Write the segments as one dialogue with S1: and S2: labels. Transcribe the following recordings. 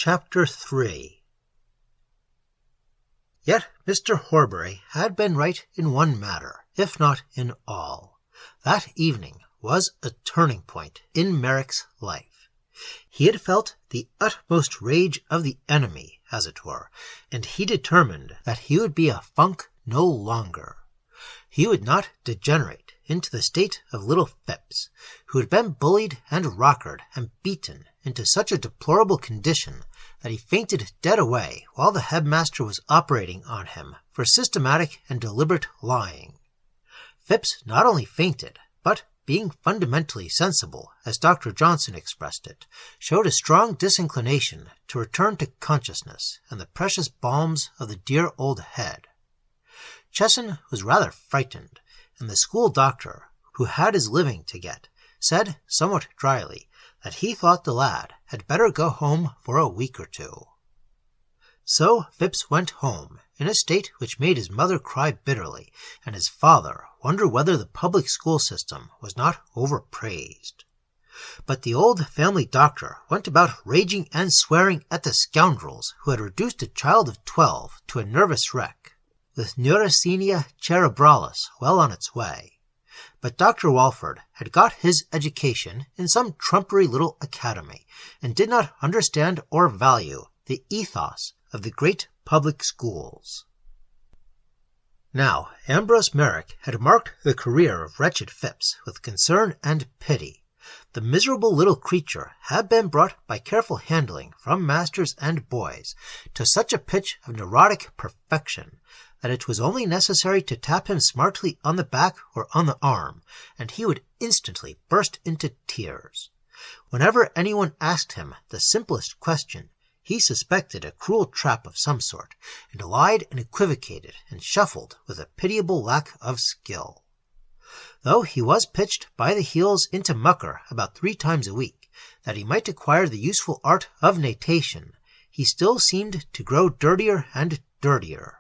S1: Chapter 3. Yet Mr. Horbury had been right in one matter, if not in all. That evening was a turning point in Merrick's life. He had felt the utmost rage of the enemy, as it were, and he determined that he would be a funk no longer. He would not degenerate into the state of little Phipps, who had been bullied and rockered and beaten into such a deplorable condition that he fainted dead away while the headmaster was operating on him for systematic and deliberate lying. Phipps not only fainted, but, being fundamentally sensible, as Dr. Johnson expressed it, showed a strong disinclination to return to consciousness and the precious balms of the dear old head. Chesson was rather frightened, and the school doctor, who had his living to get, said somewhat dryly that he thought the lad had better go home for a week or two. So Phipps went home, in a state which made his mother cry bitterly, and his father wonder whether the public school system was not overpraised. But the old family doctor went about raging and swearing at the scoundrels who had reduced a child of 12 to a nervous wreck, with neurasthenia cerebralis well on its way. But Dr. Walford had got his education in some trumpery little academy, and did not understand or value the ethos of the great public schools. Now Ambrose Merrick had marked the career of wretched Phipps with concern and pity. The miserable little creature had been brought by careful handling from masters and boys to such a pitch of neurotic perfection that it was only necessary to tap him smartly on the back or on the arm, and he would instantly burst into tears. Whenever anyone asked him the simplest question, he suspected a cruel trap of some sort, and lied and equivocated and shuffled with a pitiable lack of skill. Though he was pitched by the heels into mucker about 3 times a week, that he might acquire the useful art of natation, he still seemed to grow dirtier and dirtier.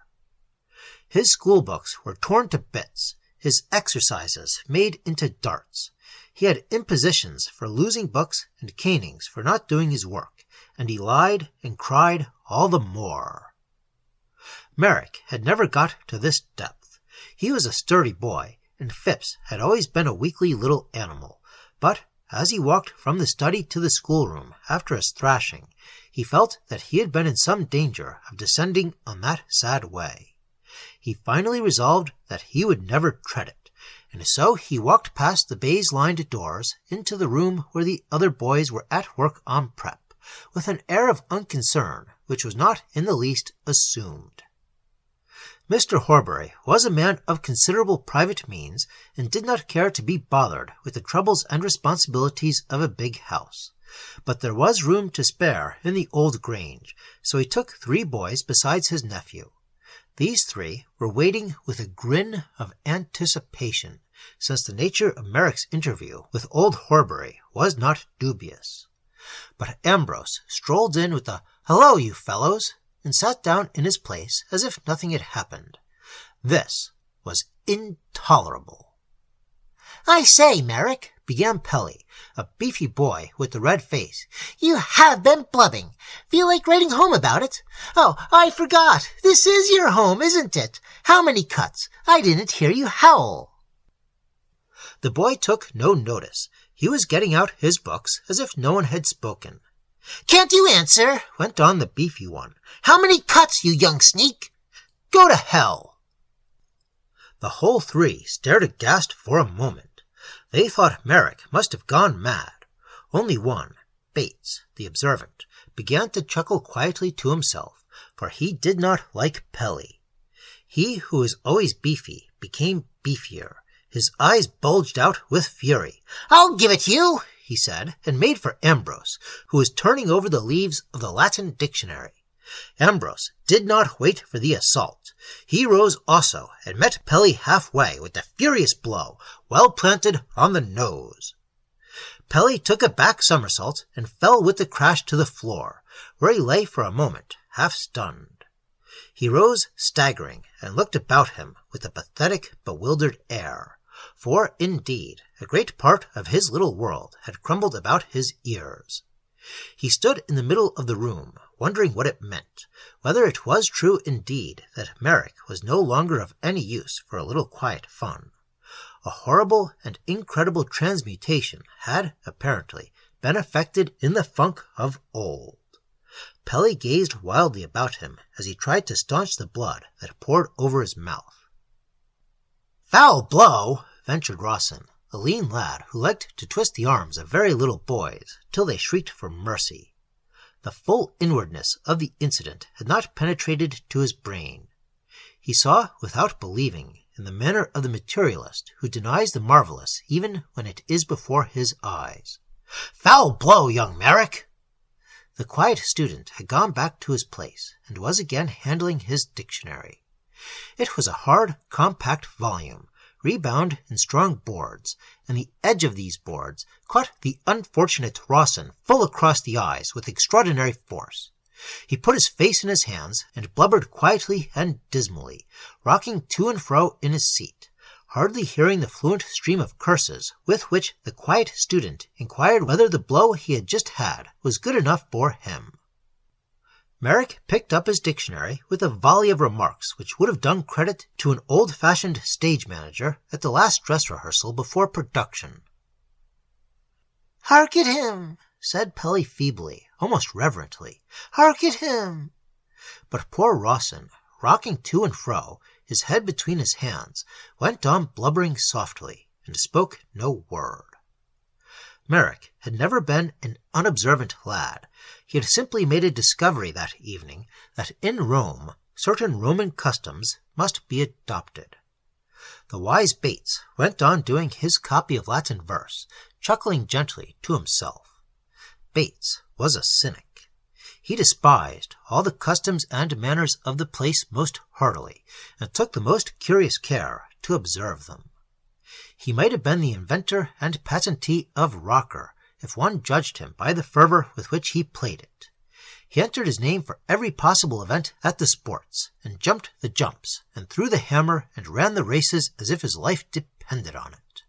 S1: His school books were torn to bits, his exercises made into darts. He had impositions for losing books and canings for not doing his work, and he lied and cried all the more. Merrick had never got to this depth. He was a sturdy boy, and Phipps had always been a weakly little animal, but as he walked from the study to the schoolroom after his thrashing, he felt that he had been in some danger of descending on that sad way. He finally resolved that he would never tread it, and so he walked past the baize-lined doors into the room where the other boys were at work on prep, with an air of unconcern which was not in the least assumed. Mr. Horbury was a man of considerable private means, and did not care to be bothered with the troubles and responsibilities of a big house. But there was room to spare in the old grange, so he took 3 boys besides his nephew. These 3 were waiting with a grin of anticipation, since the nature of Merrick's interview with old Horbury was not dubious. But Ambrose strolled in with a "Hello, you fellows," and sat down in his place as if nothing had happened. This was intolerable. "I say, Merrick," began Pelly, a beefy boy with the red face, "you have been blubbing. Feel like writing home about it? Oh, I forgot. This is your home, isn't it? How many cuts? I didn't hear you howl." The boy took no notice. He was getting out his books as if no one had spoken. "Can't you answer?" went on the beefy one. "How many cuts, you young sneak?" "Go to hell." The whole 3 stared aghast for a moment. They thought Merrick must have gone mad. Only one, Bates, the observant, began to chuckle quietly to himself, for he did not like Pelly. He who was always beefy became beefier. His eyes bulged out with fury. "I'll give it you," he said, and made for Ambrose, who was turning over the leaves of the Latin dictionary. Ambrose did not wait for the assault. He rose also, and met Pelly halfway with a furious blow, well planted on the nose. Pelly took a back somersault and fell with a crash to the floor, where he lay for a moment, half stunned. He rose staggering, and looked about him with a pathetic, bewildered air, for, indeed, a great part of his little world had crumbled about his ears. He stood in the middle of the room, wondering what it meant, whether it was true indeed that Merrick was no longer of any use for a little quiet fun. A horrible and incredible transmutation had, apparently, been effected in the funk of old. Pelly gazed wildly about him as he tried to staunch the blood that poured over his mouth. "Foul blow," ventured Rawson, a lean lad who liked to twist the arms of very little boys till they shrieked for mercy. The full inwardness of the incident had not penetrated to his brain. He saw without believing, in the manner of the materialist who denies the marvelous even when it is before his eyes. "Foul blow, young Merrick!" The quiet student had gone back to his place and was again handling his dictionary. It was a hard, compact volume, rebound in strong boards, and the edge of these boards caught the unfortunate Rawson full across the eyes with extraordinary force. He put his face in his hands and blubbered quietly and dismally, rocking to and fro in his seat, hardly hearing the fluent stream of curses with which the quiet student inquired whether the blow he had just had was good enough for him. Merrick picked up his dictionary with a volley of remarks which would have done credit to an old-fashioned stage manager at the last dress rehearsal before production. "Hark at him!" said Pelly feebly, almost reverently. "Hark at him!" But poor Rawson, rocking to and fro, his head between his hands, went on blubbering softly, and spoke no word. Merrick had never been an unobservant lad. He had simply made a discovery that evening that in Rome certain Roman customs must be adopted. The wise Bates went on doing his copy of Latin verse, chuckling gently to himself. Bates was a cynic. He despised all the customs and manners of the place most heartily, and took the most curious care to observe them. He might have been the inventor and patentee of rocker, if one judged him by the fervor with which he played it. He entered his name for every possible event at the sports, and jumped the jumps, and threw the hammer, and ran the races as if his life depended on it.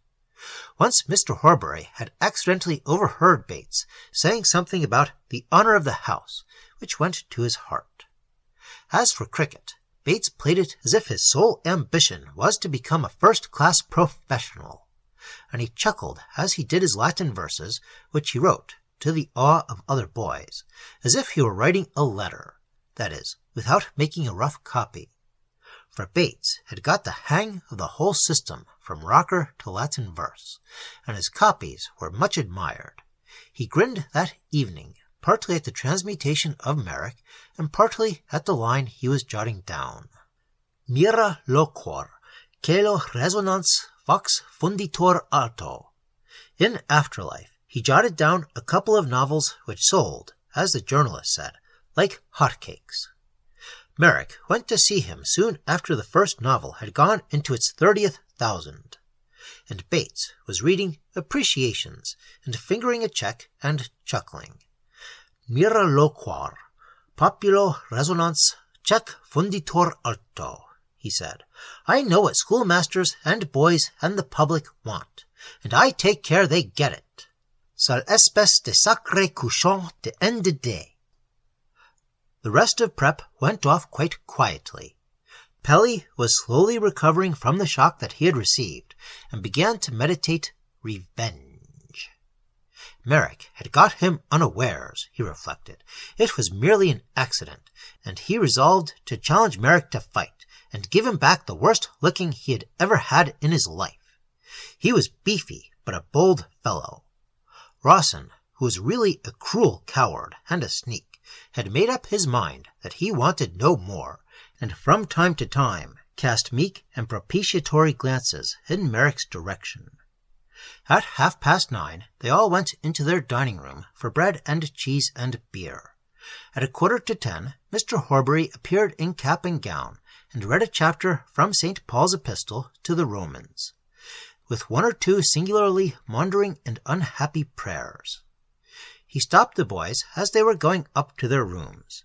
S1: Once Mr. Horbury had accidentally overheard Bates saying something about the honor of the house, which went to his heart. As for cricket, Bates played it as if his sole ambition was to become a first-class professional, and he chuckled as he did his Latin verses, which he wrote, to the awe of other boys, as if he were writing a letter, that is, without making a rough copy. For Bates had got the hang of the whole system from rocker to Latin verse, and his copies were much admired. He grinned that evening, partly at the transmutation of Merrick, and partly at the line he was jotting down. "Mira loquor, celo resonans vox funditur alto." In afterlife, he jotted down a couple of novels which sold, as the journalist said, like hotcakes. Merrick went to see him soon after the first novel had gone into its 30th thousand, and Bates was reading Appreciations and fingering a check and chuckling. "Mira loquor, populo resonans cec funditur alto," he said. "I know what schoolmasters and boys and the public want, and I take care they get it. Sal espèce de sacré couchon de end de day." The rest of prep went off quite quietly. Pelly was slowly recovering from the shock that he had received, and began to meditate revenge. Merrick had got him unawares, he reflected. It was merely an accident, and he resolved to challenge Merrick to fight, and give him back the worst licking he had ever had in his life. He was beefy, but a bold fellow. Rawson, who was really a cruel coward and a sneak, had made up his mind that he wanted no more, and from time to time cast meek and propitiatory glances in Merrick's direction. At 9:30 they all went into their dining-room for bread and cheese and beer. At 9:45 Mr. Horbury appeared in cap and gown, and read a chapter from St. Paul's Epistle to the Romans, with one or two singularly maundering and unhappy prayers. He stopped the boys as they were going up to their rooms.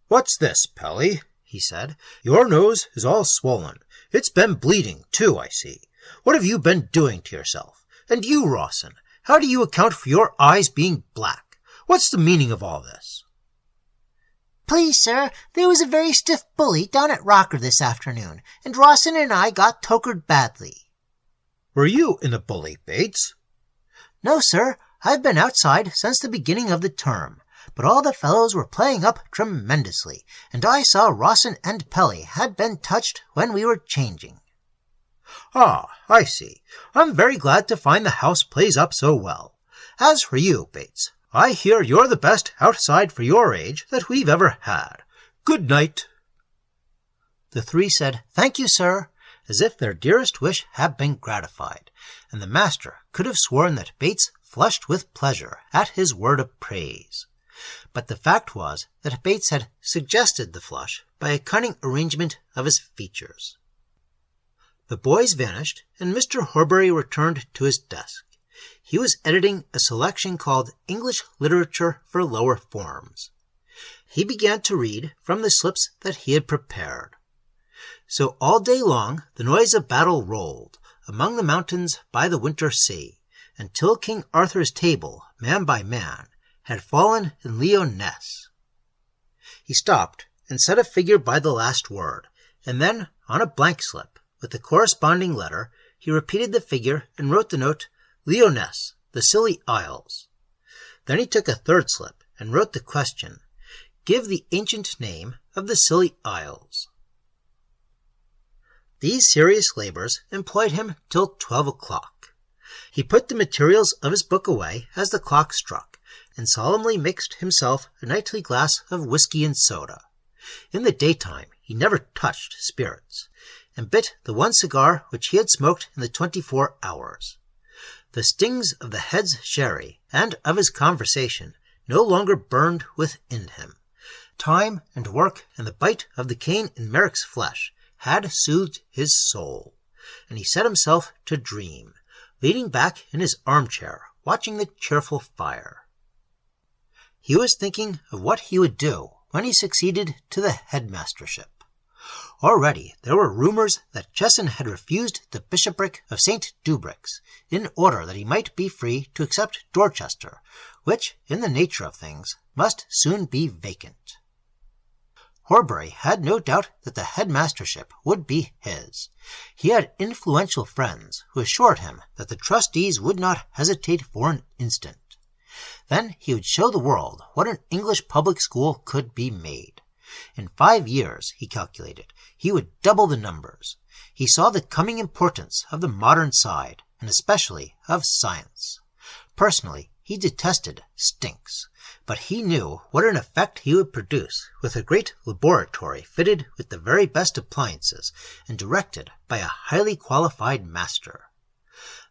S1: "What's this, Pelly?" he said. "Your nose is all swollen. It's been bleeding, too, I see. What have you been doing to yourself? And you, Rawson, how do you account for your eyes being black? What's the meaning of all this?"
S2: "Please, sir, there was a very stiff bully down at Rocker this afternoon, and Rawson and I got tokered badly."
S1: "Were you in the bully, Bates?"
S2: "No, sir. I've been outside since the beginning of the term, but all the fellows were playing up tremendously, and I saw Rawson and Pelly had been touched when we were changing."
S1: "Ah, I see. I'm very glad to find the house plays up so well. As for you, Bates, I hear you're the best outside for your age that we've ever had. Good night."
S2: The three said, "Thank you, sir," as if their dearest wish had been gratified, and the master could have sworn that Bates flushed with pleasure at his word of praise. But the fact was that Bates had suggested the flush by a cunning arrangement of his features. The boys vanished, and Mr. Horbury returned to his desk. He was editing a selection called English Literature for Lower Forms. He began to read from the slips that he had prepared. "So all day long the noise of battle rolled among the mountains by the winter sea, until King Arthur's table, man by man, had fallen in Lyonesse." He stopped and set a figure by the last word, and then on a blank slip, with the corresponding letter, he repeated the figure and wrote the note, "Lyonesse, the Scilly Isles." Then he took a third slip and wrote the question, "Give the ancient name of the Scilly Isles." These serious labors employed him till 12 o'clock. He put the materials of his book away as the clock struck, and solemnly mixed himself a nightly glass of whiskey and soda. In the daytime he never touched spirits, and bit the one cigar which he had smoked in the 24 hours. The stings of the head's sherry and of his conversation no longer burned within him. Time and work and the bite of the cane in Merrick's flesh had soothed his soul, and he set himself to dream, leaning back in his armchair, watching the cheerful fire. He was thinking of what he would do when he succeeded to the headmastership. Already there were rumors that Chesson had refused the bishopric of St. Dubric's in order that he might be free to accept Dorchester, which, in the nature of things, must soon be vacant. Horbury had no doubt that the headmastership would be his. He had influential friends who assured him that the trustees would not hesitate for an instant. Then he would show the world what an English public school could be made. In 5 years, he calculated, he would double the numbers. He saw the coming importance of the modern side, and especially of science. Personally, he detested stinks, but he knew what an effect he would produce with a great laboratory fitted with the very best appliances and directed by a highly qualified master.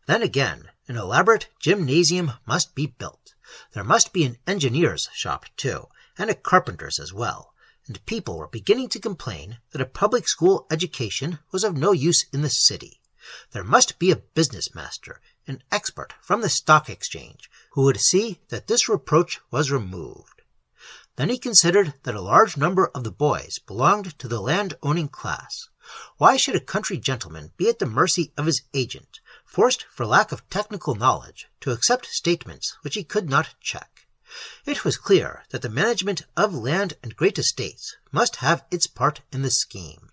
S2: Then again, an elaborate gymnasium must be built. There must be an engineer's shop, too, and a carpenter's as well, and people were beginning to complain that a public school education was of no use in the city. There must be a business master, an expert from the stock exchange, who would see that this reproach was removed. Then he considered that a large number of the boys belonged to the land-owning class. Why should a country gentleman be at the mercy of his agent, forced for lack of technical knowledge to accept statements which he could not check? It was clear that the management of land and great estates must have its part in the scheme.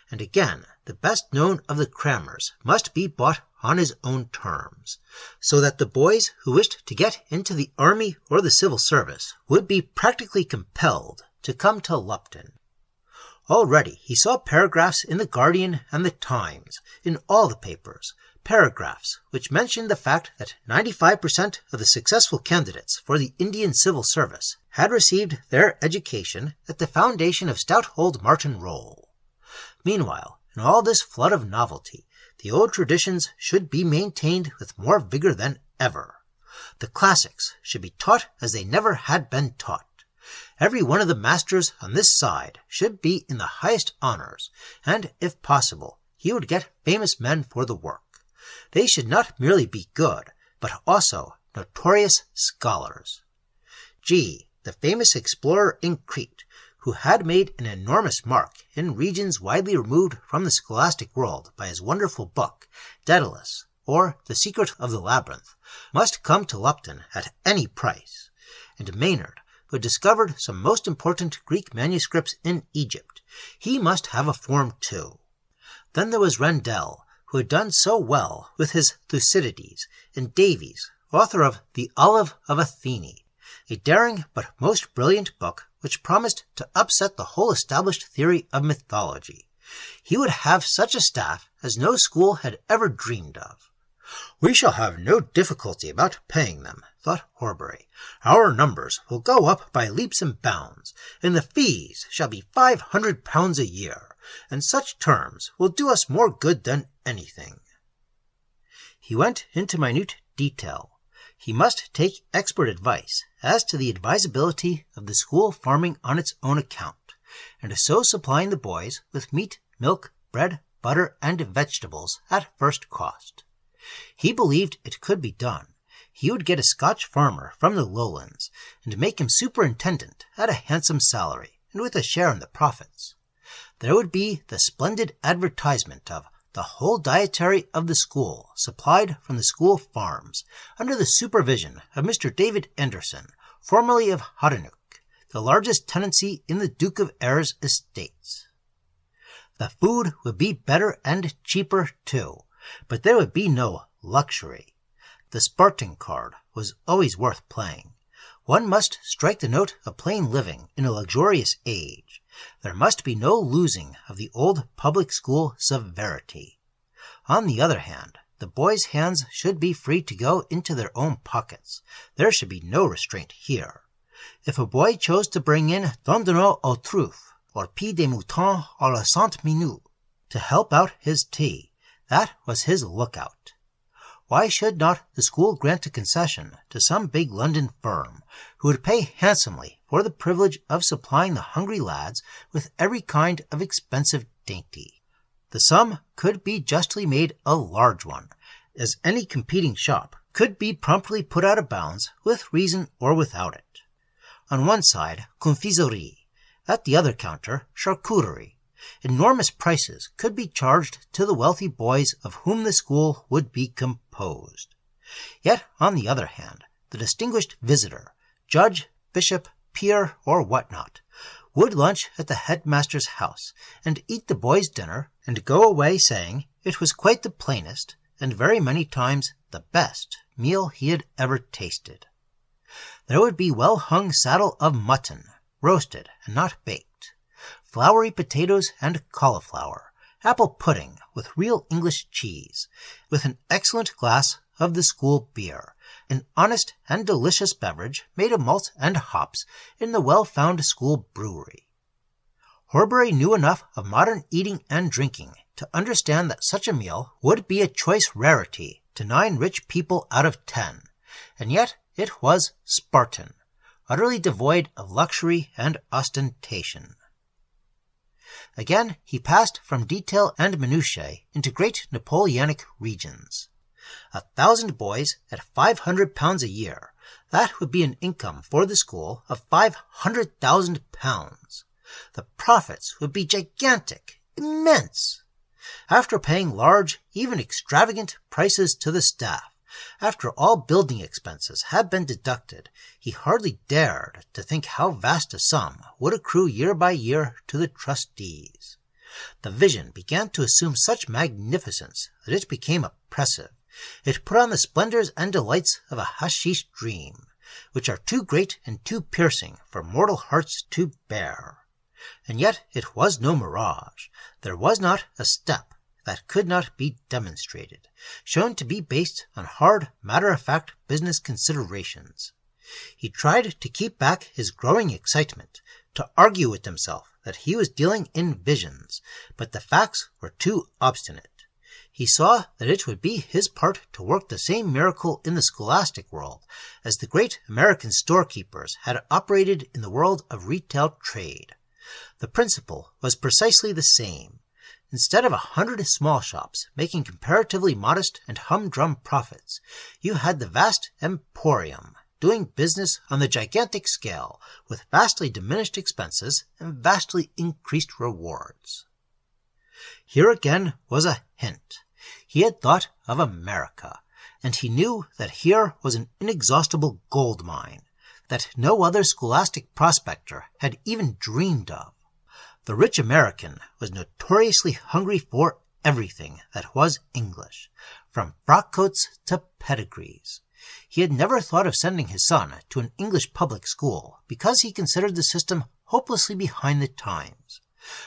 S2: And again, the best known of the crammers must be bought on his own terms, so that the boys who wished to get into the army or the civil service would be practically compelled to come to Lupton. Already he saw paragraphs in the Guardian and the Times, in all the papers, paragraphs which mentioned the fact that 95% of the successful candidates for the Indian civil service had received their education at the foundation of stout old Martin Rolle. Meanwhile, in all this flood of novelty, the old traditions should be maintained with more vigor than ever. The classics should be taught as they never had been taught. Every one of the masters on this side should be in the highest honors, and, if possible, he would get famous men for the work. They should not merely be good, but also notorious scholars. G., the famous explorer in Crete, who had made an enormous mark in regions widely removed from the scholastic world by his wonderful book, Dædalus, or The Secret of the Labyrinth, must come to Lupton at any price,
S1: and Maynard, who had discovered some most important Greek manuscripts in Egypt. He must have a form too. Then there was Rendel, who had done so well with his Thucydides, and Davies, author of The Olive of Athene, a daring but most brilliant book which promised to upset the whole established theory of mythology. He would have such a staff as no school had ever dreamed of. "We shall have no difficulty about paying them," thought Horbury. "Our numbers will go up by leaps and bounds, and the fees shall be £500 a year, and such terms will do us more good than anything." He went into minute detail. He must take expert advice as to the advisability of the school farming on its own account, and so supplying the boys with meat, milk, bread, butter, and vegetables at first cost. He believed it could be done. He would get a Scotch farmer from the lowlands, and make him superintendent at a handsome salary, and with a share in the profits. There would be the splendid advertisement of the whole dietary of the school supplied from the school farms, under the supervision of Mr. David Anderson, formerly of Hoddenook, the largest tenancy in the Duke of Ayr's estates. The food would be better and cheaper too, but there would be no luxury. The Spartan card was always worth playing. One must strike the note of plain living in a luxurious age. There must be no losing of the old public school severity. On the other hand, the boys' hands should be free to go into their own pockets. There should be no restraint here. If a boy chose to bring in Dondonneau au truffe, or Pied de Mouton à la Sainte Minute, to help out his tea, that was his lookout. Why should not the school grant a concession to some big London firm, who would pay handsomely for the privilege of supplying the hungry lads with every kind of expensive dainty? The sum could be justly made a large one, as any competing shop could be promptly put out of bounds with reason or without it. On one side, confiserie; at the other counter, charcuterie. Enormous prices could be charged to the wealthy boys of whom the school would be composed. Yet, on the other hand, the distinguished visitor, judge, bishop, peer, or what not, would lunch at the headmaster's house, and eat the boys' dinner, and go away saying it was quite the plainest, and very many times the best, meal he had ever tasted. There would be well-hung saddle of mutton, roasted and not baked, floury potatoes and cauliflower, apple pudding with real English cheese, with an excellent glass of the school beer, an honest and delicious beverage made of malt and hops in the well-found school brewery. Horbury knew enough of modern eating and drinking to understand that such a meal would be a choice rarity to 9 rich people out of 10, and yet it was Spartan, utterly devoid of luxury and ostentation. Again he passed from detail and minutiae into great Napoleonic regions. 1,000 boys at £500 a year, that would be an income for the school of £500,000. The profits would be gigantic, immense. After paying large, even extravagant prices to the staff, after all building expenses had been deducted, he hardly dared to think how vast a sum would accrue year by year to the trustees. The vision began to assume such magnificence that it became oppressive. It put on the splendors and delights of a hashish dream, which are too great and too piercing for mortal hearts to bear. And yet it was no mirage. There was not a step that could not be demonstrated, shown to be based on hard, matter-of-fact business considerations. He tried to keep back his growing excitement, to argue with himself that he was dealing in visions, but the facts were too obstinate. He saw that it would be his part to work the same miracle in the scholastic world as the great American storekeepers had operated in the world of retail trade. The principle was precisely the same. Instead of 100 small shops making comparatively modest and humdrum profits, you had the vast emporium doing business on the gigantic scale with vastly diminished expenses and vastly increased rewards. Here again was a hint. He had thought of America, and he knew that here was an inexhaustible gold mine. that no other scholastic prospector had even dreamed of. The rich American was notoriously hungry for everything that was English, from frock-coats to pedigrees. He had never thought of sending his son to an English public school because he considered the system hopelessly behind the times.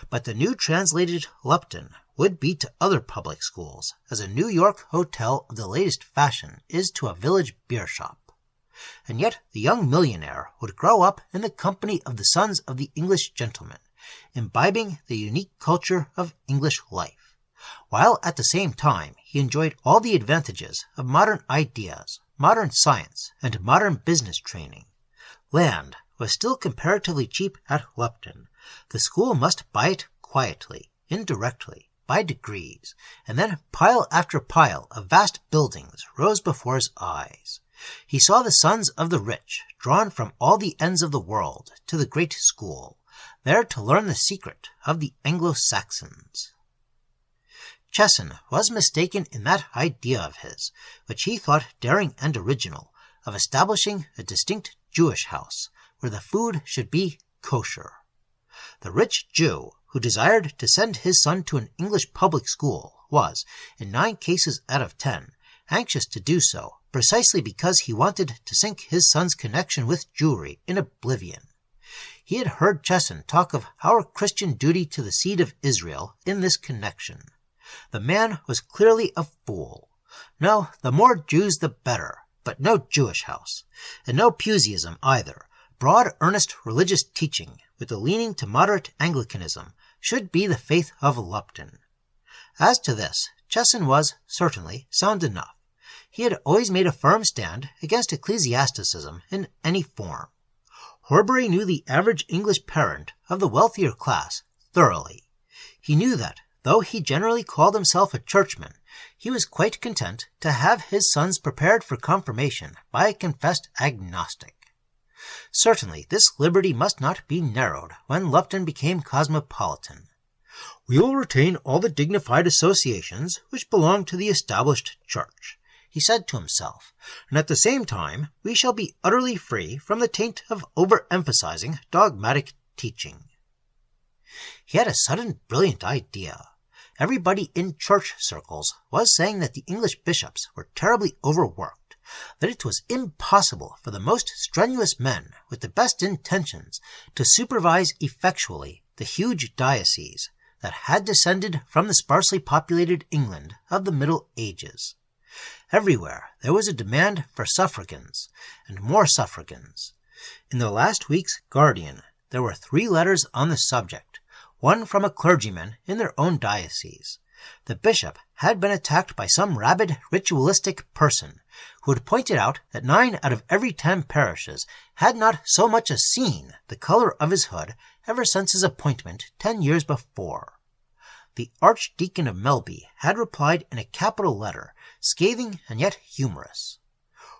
S1: But the new translated Lupton would be to other public schools as a New York hotel of the latest fashion is to a village beer shop. And yet the young millionaire would grow up in the company of the sons of the English gentleman, imbibing the unique culture of English life, while at the same time he enjoyed all the advantages of modern ideas, modern science, and modern business training. Land was still comparatively cheap at Lupton. The school must buy it quietly, indirectly, by degrees, and then pile after pile of vast buildings rose before his eyes. He saw the sons of the rich drawn from all the ends of the world to the great school, there to learn the secret of the Anglo-Saxons. Chesson was mistaken in that idea of his, which he thought daring and original, of establishing a distinct Jewish house, where the food should be kosher. The rich Jew who desired to send his son to an English public school was, in 9 cases out of 10, anxious to do so precisely because he wanted to sink his son's connection with Jewry in oblivion. He had heard Chesson talk of our Christian duty to the seed of Israel in this connection. The man was clearly a fool. No, the more Jews the better, but no Jewish house, and no Puseyism either. Broad, earnest religious teaching, with a leaning to moderate Anglicanism, should be the faith of Lupton. As to this, Chesson was, certainly, sound enough. He had always made a firm stand against ecclesiasticism in any form. Horbury knew the average English parent of the wealthier class thoroughly. He knew that, though he generally called himself a churchman, he was quite content to have his sons prepared for confirmation by a confessed agnostic. Certainly this liberty must not be narrowed when Lupton became cosmopolitan. "We will retain all the dignified associations which belong to the established church," he said to himself, "and at the same time we shall be utterly free from the taint of over-emphasizing dogmatic teaching." He had a sudden brilliant idea. Everybody in church circles was saying that the English bishops were terribly overworked, that it was impossible for the most strenuous men with the best intentions to supervise effectually the huge dioceses that had descended from the sparsely populated England of the Middle Ages. Everywhere there was a demand for suffragans, and more suffragans. In the last week's Guardian there were 3 letters on the subject, one from a clergyman in their own diocese. The bishop had been attacked by some rabid ritualistic person who had pointed out that 9 out of every 10 parishes had not so much as seen the color of his hood ever since his appointment 10 years before. The Archdeacon of Melby had replied in a capital letter, scathing and yet humorous.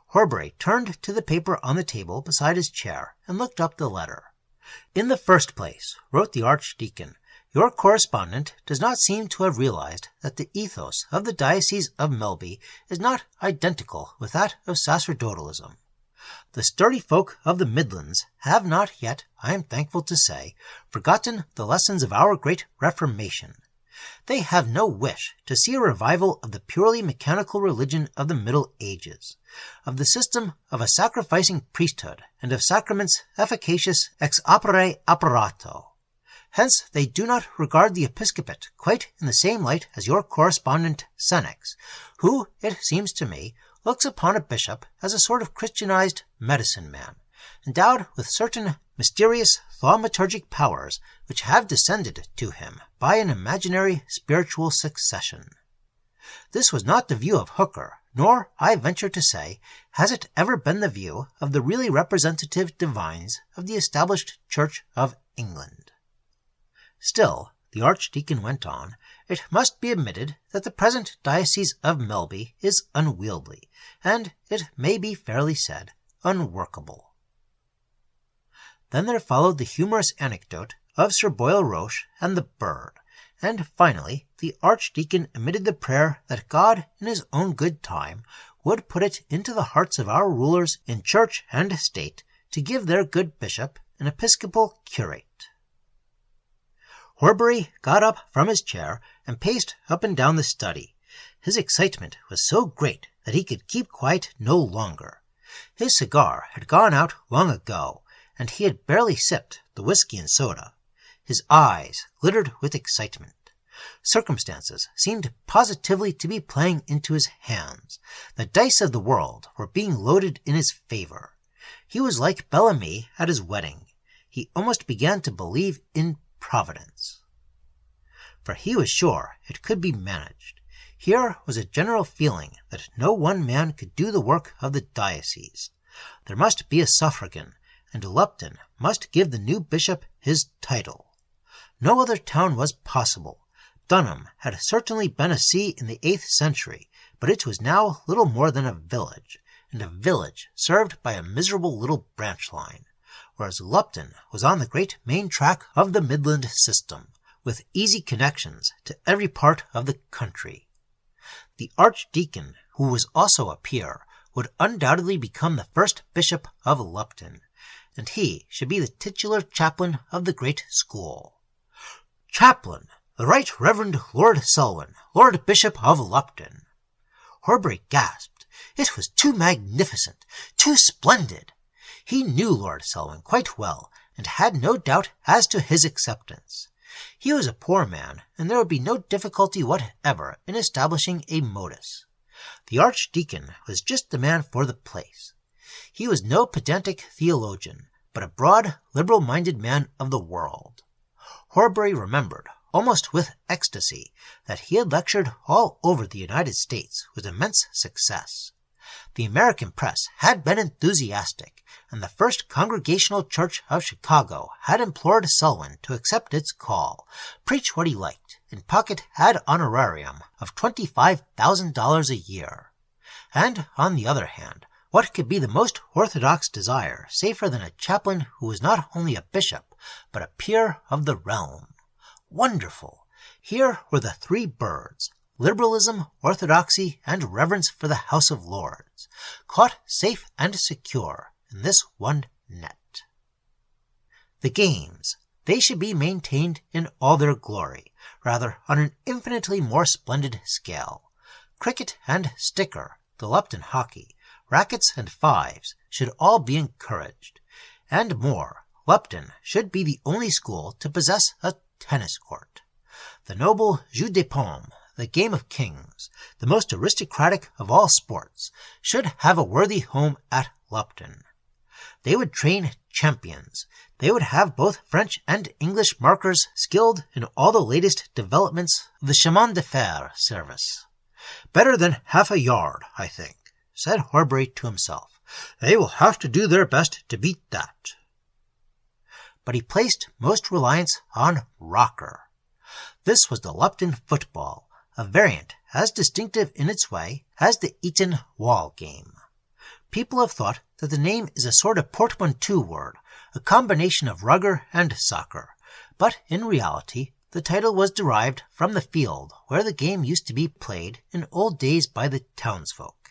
S1: Horbury turned to the paper on the table beside his chair and looked up the letter. "In the first place," wrote the Archdeacon, "your correspondent does not seem to have realized that the ethos of the Diocese of Melby is not identical with that of sacerdotalism. The sturdy folk of the Midlands have not yet, I am thankful to say, forgotten the lessons of our great Reformation. They have no wish to see a revival of the purely mechanical religion of the Middle Ages, of the system of a sacrificing priesthood and of sacraments efficacious ex opere operato. Hence they do not regard the episcopate quite in the same light as your correspondent Senex, who, it seems to me, looks upon a bishop as a sort of Christianized medicine man, endowed with certain mysterious thaumaturgic powers which have descended to him by an imaginary spiritual succession. This was not the view of Hooker, nor, I venture to say, has it ever been the view of the really representative divines of the established Church of England." Still, the Archdeacon went on, it must be admitted that the present Diocese of Melby is unwieldy, and, it may be fairly said, unworkable. Then there followed the humorous anecdote of Sir Boyle Roche and the bird, and finally the Archdeacon emitted the prayer that God, in his own good time, would put it into the hearts of our rulers in church and state to give their good bishop an episcopal curate. Horbury got up from his chair and paced up and down the study. His excitement was so great that he could keep quiet no longer. His cigar had gone out long ago, and he had barely sipped the whiskey and soda. His eyes glittered with excitement. Circumstances seemed positively to be playing into his hands. The dice of the world were being loaded in his favor. He was like Bellamy at his wedding. He almost began to believe in Providence. For he was sure it could be managed. Here was a general feeling that no one man could do the work of the diocese. There must be a suffragan, and Lupton must give the new bishop his title. No other town was possible. Dunham had certainly been a see in the 8th century, but it was now little more than a village, and a village served by a miserable little branch line, whereas Lupton was on the great main track of the Midland system, with easy connections to every part of the country. The archdeacon, who was also a peer, would undoubtedly become the first bishop of Lupton, and he should be the titular chaplain of the great school. Chaplain! The Right Reverend Lord Selwyn, Lord Bishop of Lupton. Horbury gasped. It was too magnificent, too splendid. He knew Lord Selwyn quite well, and had no doubt as to his acceptance. He was a poor man, and there would be no difficulty whatever in establishing a modus. The archdeacon was just the man for the place. He was no pedantic theologian, but a broad, liberal-minded man of the world. Horbury remembered, almost with ecstasy, that he had lectured all over the United States with immense success. The American press had been enthusiastic, and the First Congregational Church of Chicago had implored Selwyn to accept its call, preach what he liked, and pocket ad honorarium of $25,000 a year. And, on the other hand, what could be the most orthodox desire safer than a chaplain who was not only a bishop, but a peer of the realm? Wonderful! Here were the three birds, liberalism, orthodoxy, and reverence for the House of Lords, caught safe and secure in this one net. The games, they should be maintained in all their glory, rather on an infinitely more splendid scale. Cricket and sticker, the Lupton hockey, rackets and fives should all be encouraged. And more, Lupton should be the only school to possess a tennis court. The noble jeu de paume, the game of kings, the most aristocratic of all sports, should have a worthy home at Lupton. They would train champions. They would have both French and English markers skilled in all the latest developments of the chemin de fer service. Better than half a yard, I think, said Horbury to himself. They will have to do their best to beat that. But he placed most reliance on rocker. This was the Lupton football, a variant as distinctive in its way as the Eton wall game. People have thought that the name is a sort of portmanteau word, a combination of rugger and soccer, but in reality the title was derived from the field where the game used to be played in old days by the townsfolk.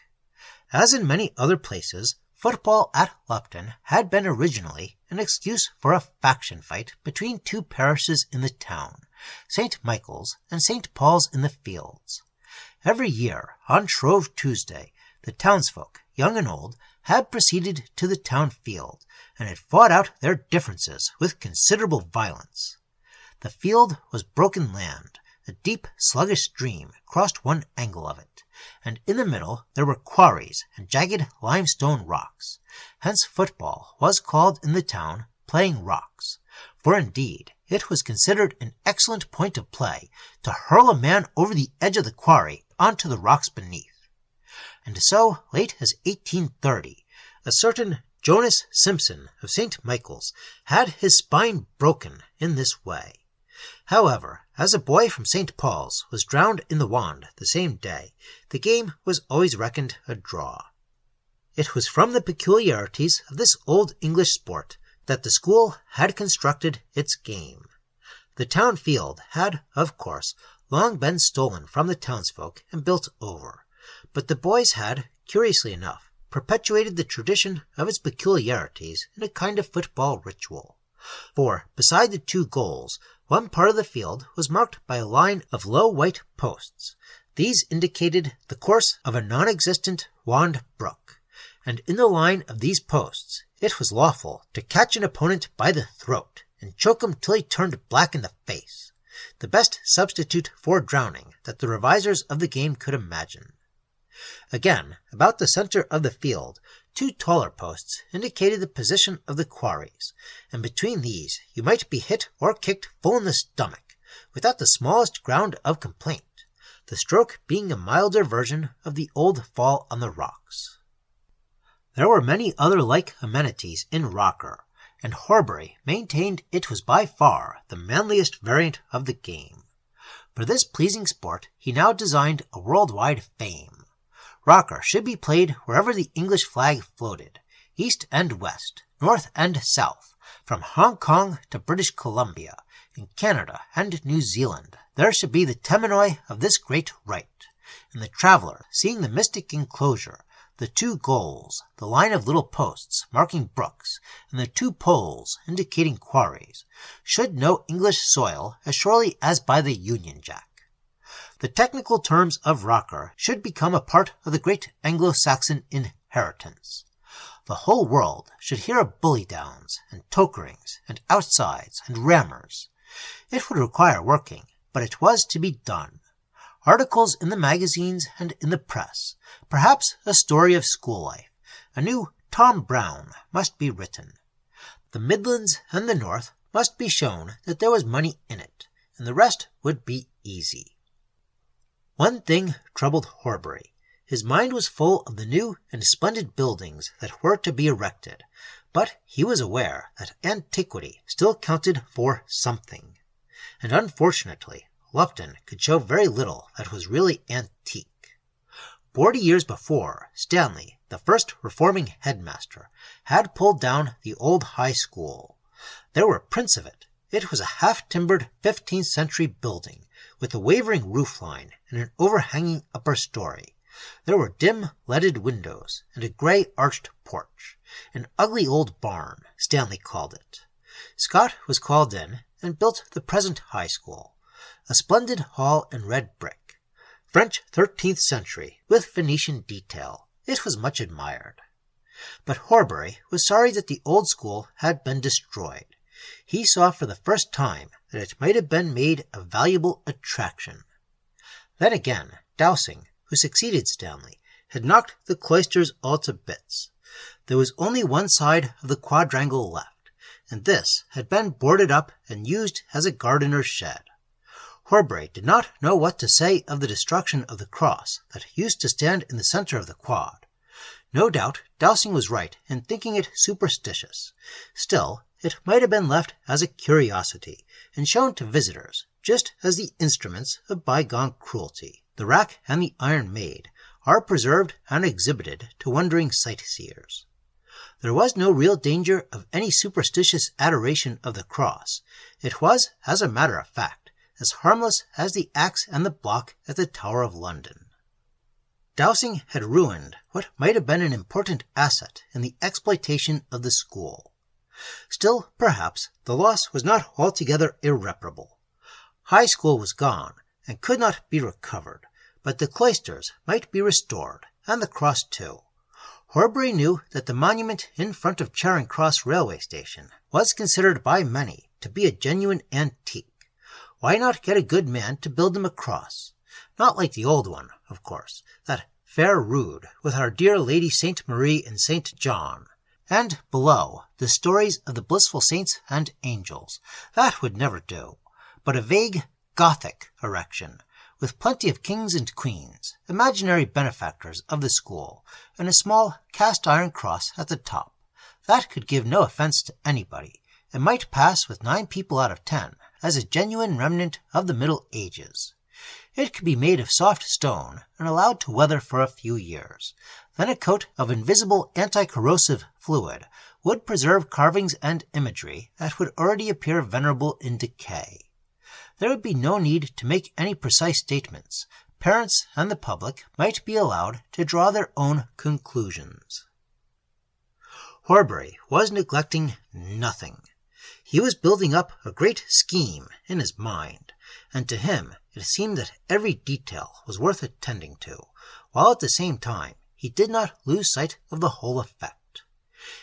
S1: As in many other places, football at Lupton had been originally an excuse for a faction fight between two parishes in the town, St. Michael's and St. Paul's in the Fields. Every year, on Shrove Tuesday, the townsfolk, young and old, had proceeded to the town field, and had fought out their differences with considerable violence. The field was broken land. A deep, sluggish stream crossed one angle of it, and in the middle there were quarries and jagged limestone rocks. Hence football was called in the town playing rocks, for indeed it was considered an excellent point of play to hurl a man over the edge of the quarry onto the rocks beneath. And so late as 1830, a certain Jonas Simpson of St. Michael's had his spine broken in this way. However, as a boy from St. Paul's was drowned in the Wand the same day, the game was always reckoned a draw. It was from the peculiarities of this old English sport that the school had constructed its game. The town field had, of course, long been stolen from the townsfolk and built over, but the boys had, curiously enough, perpetuated the tradition of its peculiarities in a kind of football ritual. For, beside the 2 goals, one part of the field was marked by a line of low white posts. These indicated the course of a non-existent wand brook, and in the line of these posts it was lawful to catch an opponent by the throat and choke him till he turned black in the face, the best substitute for drowning that the revisers of the game could imagine. Again, about the center of the field, 2 taller posts indicated the position of the quarries, and between these you might be hit or kicked full in the stomach, without the smallest ground of complaint, the stroke being a milder version of the old fall on the rocks. There were many other like amenities in Rocker, and Horbury maintained it was by far the manliest variant of the game. For this pleasing sport he now designed a worldwide fame. Rocker should be played wherever the English flag floated, east and west, north and south, from Hong Kong to British Columbia, in Canada and New Zealand. There should be the temenoi of this great rite, and the traveller, seeing the mystic enclosure, the 2 goals, the line of little posts marking brooks, and the 2 poles indicating quarries, should know English soil as surely as by the Union Jack. The technical terms of Rocker should become a part of the great Anglo-Saxon inheritance. The whole world should hear of bully downs, and tokerings, and outsides, and rammers. It would require working, but it was to be done. Articles in the magazines and in the press, perhaps a story of school life, a new Tom Brown must be written. The Midlands and the North must be shown that there was money in it, and the rest would be easy. One thing troubled Horbury. His mind was full of the new and splendid buildings that were to be erected, but he was aware that antiquity still counted for something, and unfortunately Lupton could show very little that was really antique. 40 years before, Stanley, the first reforming headmaster, had pulled down the old high school. There were prints of it. It was a half-timbered 15th century building, with a wavering roofline and an overhanging upper story. There were dim, leaded windows, and a grey arched porch. An ugly old barn, Stanley called it. Scott was called in and built the present high school, a splendid hall in red brick, French 13th century, with Venetian detail. It was much admired. But Horbury was sorry that the old school had been destroyed. He saw for the first time that it might have been made a valuable attraction. Then again, Dowsing, who succeeded Stanley, had knocked the cloisters all to bits. There was only one side of the quadrangle left, and this had been boarded up and used as a gardener's shed. Horbury did not know what to say of the destruction of the cross that used to stand in the center of the quad. No doubt Dowsing was right in thinking it superstitious. Still, it might have been left as a curiosity, and shown to visitors, just as the instruments of bygone cruelty, the rack and the Iron Maid, are preserved and exhibited to wondering sightseers. There was no real danger of any superstitious adoration of the cross. It was, as a matter of fact, as harmless as the axe and the block at the Tower of London. Dowsing had ruined what might have been an important asset in the exploitation of the school. Still, perhaps, the loss was not altogether irreparable. High school was gone, and could not be recovered, but the cloisters might be restored, and the cross too. Horbury knew that the monument in front of Charing Cross railway station was considered by many to be a genuine antique. Why not get a good man to build him a cross? Not like the old one, of course, that fair rood with our dear Lady St. Marie and St. John, and below the stories of the blissful saints and angels. That would never do, but a vague Gothic erection, with plenty of kings and queens, imaginary benefactors of the school, and a small cast-iron cross at the top. That could give no offence to anybody, and might pass with 9 people out of 10 as a genuine remnant of the Middle Ages. It could be made of soft stone and allowed to weather for a few years. Then a coat of invisible anti-corrosive fluid would preserve carvings and imagery that would already appear venerable in decay. There would be no need to make any precise statements. parents and the public might be allowed to draw their own conclusions. Horbury was neglecting nothing. He was building up a great scheme in his mind, and to him it seemed that every detail was worth attending to, while at the same time he did not lose sight of the whole effect.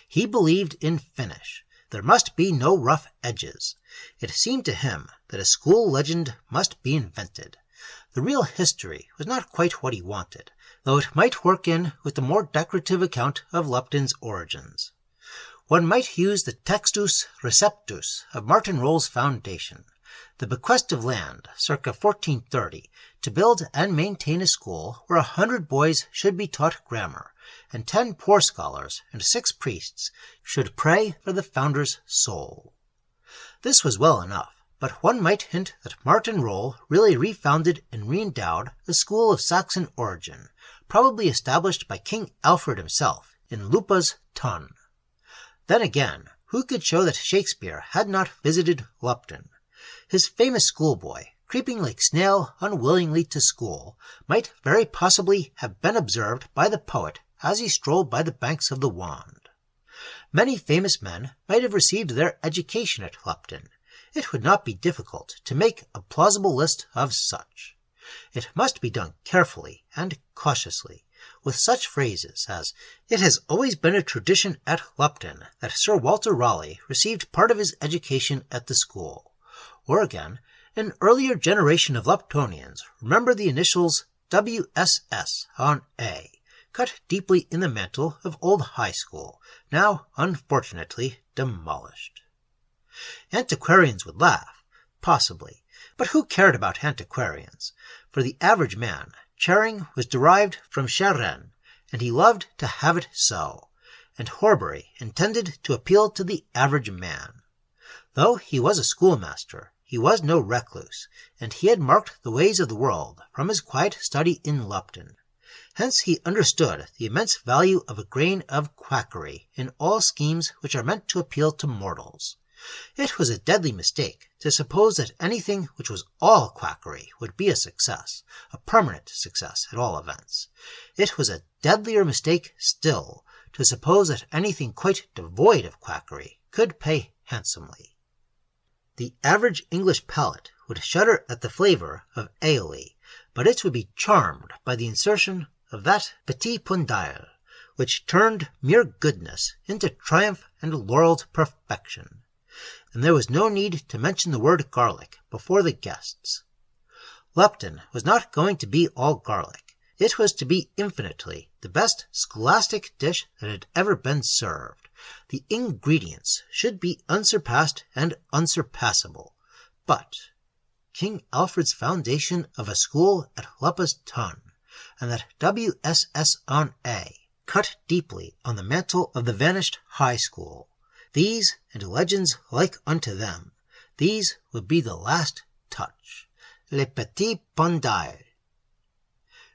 S1: He believed in finish. There must be no rough edges. It seemed to him that a school legend must be invented. The real history was not quite what he wanted, though it might work in with the more decorative account of Lupton's origins. One might use the textus receptus of Martin Rolle's foundation, the bequest of land, circa 1430, to build and maintain a school where 100 boys should be taught grammar, and 10 poor scholars and 6 priests should pray for the founder's soul. This was well enough, but one might hint that Martin Rolle really refounded and reendowed a school of Saxon origin, probably established by King Alfred himself in Lupa's Tun. Then again, who could show that Shakespeare had not visited Lupton? His famous schoolboy, creeping like snail unwillingly to school, might very possibly have been observed by the poet as he strolled by the banks of the Wand. Many famous men might have received their education at Lupton. It would not be difficult to make a plausible list of such. It must be done carefully and cautiously, with such phrases as, "It has always been a tradition at Lupton that Sir Walter Raleigh received part of his education at the school," or again, "An earlier generation of Luptonians remember the initials WSS on A, cut deeply in the mantle of Old High School, now unfortunately demolished." Antiquarians would laugh, possibly, but who cared about antiquarians? For the average man, Charing was derived from Charen, and he loved to have it so, and Horbury intended to appeal to the average man. Though he was a schoolmaster, he was no recluse, and he had marked the ways of the world from his quiet study in Lupton. Hence he understood the immense value of a grain of quackery in all schemes which are meant to appeal to mortals. It was a deadly mistake to suppose that anything which was all quackery would be a success, a permanent success at all events. It was a deadlier mistake still to suppose that anything quite devoid of quackery could pay handsomely. The average English palate would shudder at the flavour of aioli, but it would be charmed by the insertion of that petit pondaille, which turned mere goodness into triumph and laurelled perfection. And there was no need to mention the word garlic before the guests. Lupton was not going to be all garlic. It was to be infinitely the best scholastic dish that had ever been served. The ingredients should be unsurpassed and unsurpassable. But King Alfred's foundation of a school at Lupa's Tun, and that WSS on A, cut deeply on the mantle of the vanished high school, these, and legends like unto them, these would be the last touch. Le petit pondaille.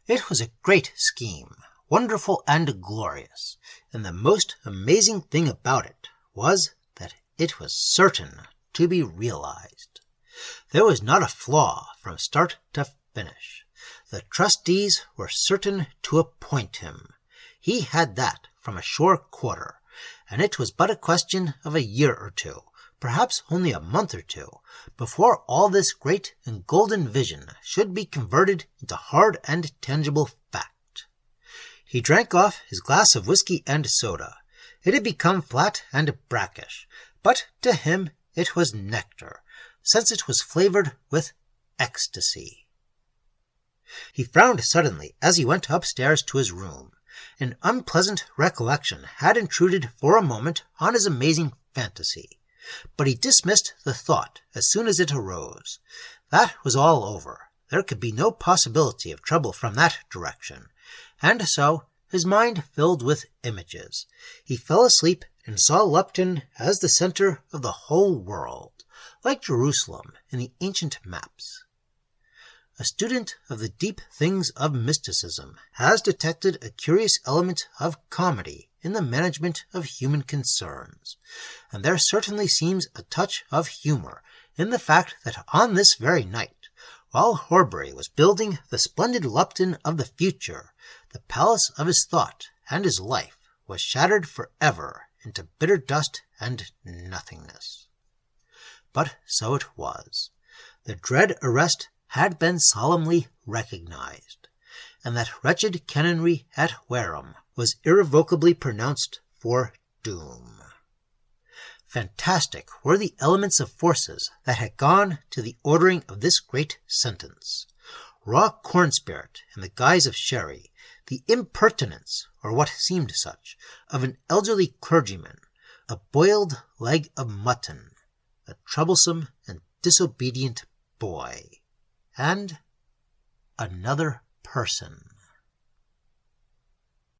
S1: It was a great scheme, wonderful and glorious, and the most amazing thing about it was that it was certain to be realized. There was not a flaw from start to finish. The trustees were certain to appoint him. He had that from a sure quarter, and it was but a question of a year or two, perhaps only a month or two, before all this great and golden vision should be converted into hard and tangible fact. He drank off his glass of whiskey and soda. It had become flat and brackish, but to him it was nectar, since it was flavoured with ecstasy. He frowned suddenly as he went upstairs to his room. An unpleasant recollection had intruded for a moment on his amazing fantasy, but he dismissed the thought as soon as it arose. That was all over. There could be no possibility of trouble from that direction, and so his mind filled with images. He fell asleep and saw Lupton as the centre of the whole world, like Jerusalem in the ancient maps. A student of the deep things of mysticism has detected a curious element of comedy in the management of human concerns, and there certainly seems a touch of humour in the fact that on this very night, while Horbury was building the splendid Lupton of the future, the palace of his thought and his life was shattered forever into bitter dust and nothingness. But so it was. The dread arrest had been solemnly recognized, and that wretched canonry at Wareham was irrevocably pronounced for doom. Fantastic were the elements of forces that had gone to the ordering of this great sentence. Raw corn-spirit in the guise of sherry, the impertinence, or what seemed such, of an elderly clergyman, a boiled leg of mutton, a troublesome and disobedient boy, and another person.